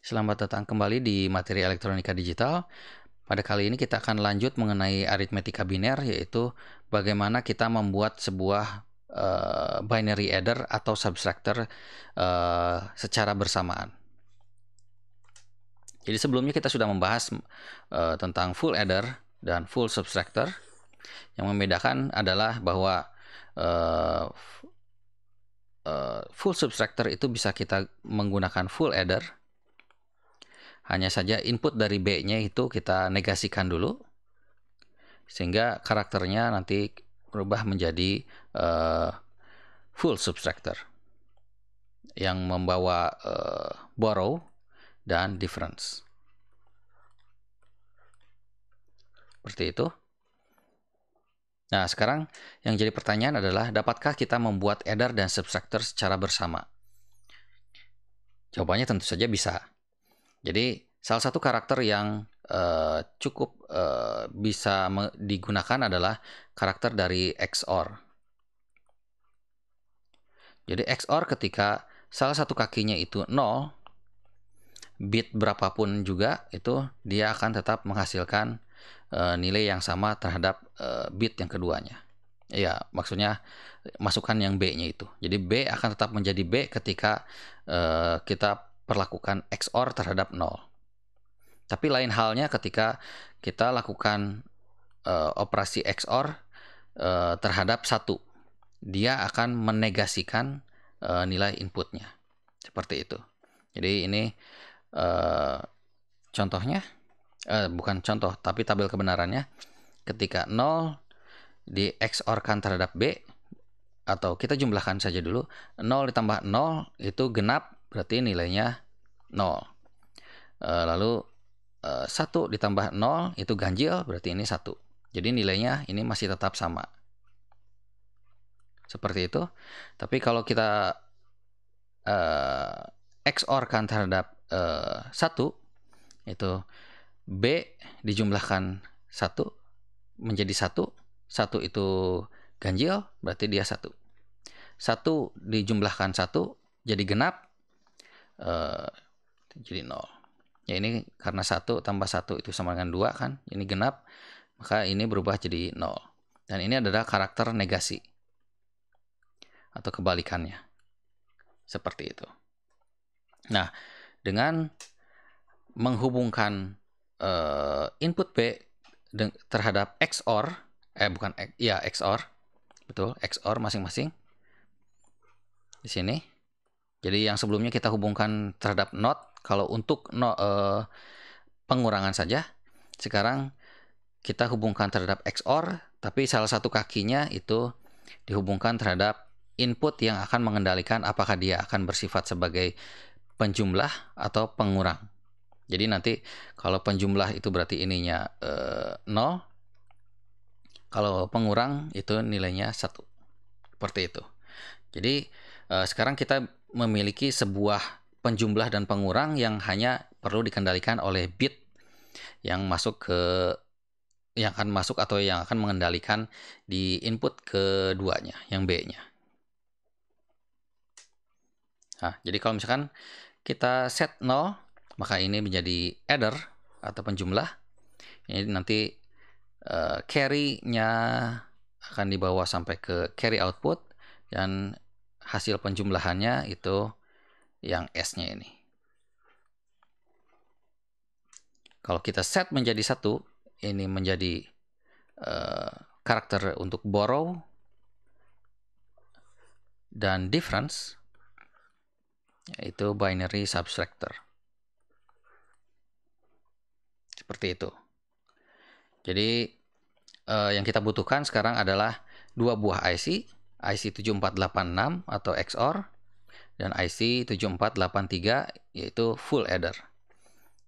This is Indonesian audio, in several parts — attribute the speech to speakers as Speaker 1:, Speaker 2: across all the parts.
Speaker 1: Selamat datang kembali di materi elektronika digital. Pada kali ini kita akan lanjut mengenai aritmetika biner, yaitu bagaimana kita membuat sebuah binary adder atau subtractor secara bersamaan. Jadi sebelumnya kita sudah membahas tentang full adder dan full subtractor. Yang membedakan adalah bahwa full subtractor itu bisa kita menggunakan full adder. Hanya saja input dari B-nya itu kita negasikan dulu, sehingga karakternya nanti berubah menjadi full subtractor yang membawa borrow dan difference. Seperti itu. Nah, sekarang yang jadi pertanyaan adalah, dapatkah kita membuat adder dan subtractor secara bersama? Jawabannya tentu saja bisa. Jadi, salah satu karakter yang cukup bisa digunakan adalah karakter dari XOR. Jadi XOR ketika salah satu kakinya itu 0, bit berapapun juga itu dia akan tetap menghasilkan nilai yang sama terhadap bit yang keduanya. Ya, maksudnya masukkan yang B-nya itu. Jadi B akan tetap menjadi B ketika kita perlakukan XOR terhadap 0. Tapi lain halnya ketika kita lakukan operasi XOR terhadap 1. Dia akan menegasikan nilai inputnya. Seperti itu. Jadi ini contohnya, bukan contoh, tapi tabel kebenarannya. Ketika 0 di XOR-kan terhadap B, atau kita jumlahkan saja dulu, 0 ditambah 0 itu genap, berarti nilainya 0. Lalu 1 ditambah 0 itu ganjil, berarti ini 1. Jadi nilainya ini masih tetap sama. Seperti itu. Tapi kalau kita XOR-kan terhadap 1, itu B dijumlahkan 1 menjadi 1. 1 itu ganjil, berarti dia 1. 1 dijumlahkan 1 jadi genap, jadi 0. Ya, ini karena 1 tambah 1 itu sama dengan 2 kan, ini genap, maka ini berubah jadi 0. Dan ini adalah karakter negasi atau kebalikannya. Seperti itu. Nah, dengan menghubungkan input B terhadap XOR, XOR, betul, XOR masing-masing di sini. Jadi yang sebelumnya kita hubungkan terhadap NOT, kalau untuk pengurangan saja. Sekarang kita hubungkan terhadap XOR, tapi salah satu kakinya itu dihubungkan terhadap input yang akan mengendalikan apakah dia akan bersifat sebagai penjumlah atau pengurang. Jadi nanti kalau penjumlah itu berarti ininya 0, kalau pengurang itu nilainya 1. Seperti itu. Jadi sekarang kita memiliki sebuah penjumlah dan pengurang yang hanya perlu dikendalikan oleh bit yang akan masuk atau yang akan mengendalikan di input keduanya, yang B-nya. Nah, jadi kalau misalkan kita set 0, maka ini menjadi adder atau penjumlah. Ini nanti carry-nya akan dibawa sampai ke carry output, dan hasil penjumlahannya itu yang S-nya ini. Kalau kita set menjadi 1, ini menjadi karakter untuk borrow dan difference, yaitu binary subtractor. Seperti itu. Jadi yang kita butuhkan sekarang adalah 2 buah IC 7486 atau XOR, dan IC 7483 yaitu full adder.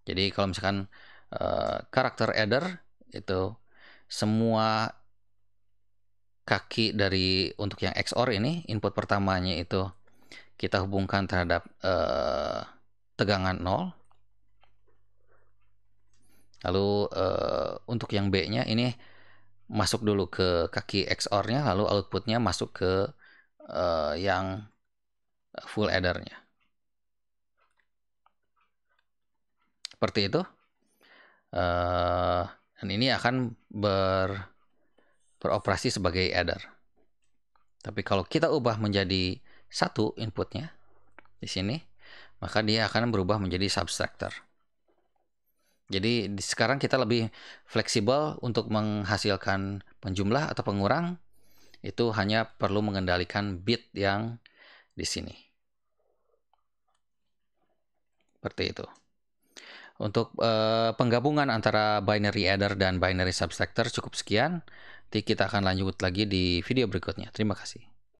Speaker 1: Jadi kalau misalkan karakter adder itu semua kaki dari untuk yang XOR ini, input pertamanya itu kita hubungkan terhadap tegangan 0. Lalu untuk yang B-nya ini masuk dulu ke kaki XOR-nya, lalu outputnya masuk ke yang full adder-nya. Seperti itu. Dan ini akan beroperasi sebagai adder. Tapi kalau kita ubah menjadi satu inputnya di sini, maka dia akan berubah menjadi subtractor. Jadi sekarang kita lebih fleksibel untuk menghasilkan penjumlah atau pengurang. Itu hanya perlu mengendalikan bit yang di sini. Seperti itu. Untuk penggabungan antara binary adder dan binary subtractor cukup sekian. Nanti kita akan lanjut lagi di video berikutnya. Terima kasih.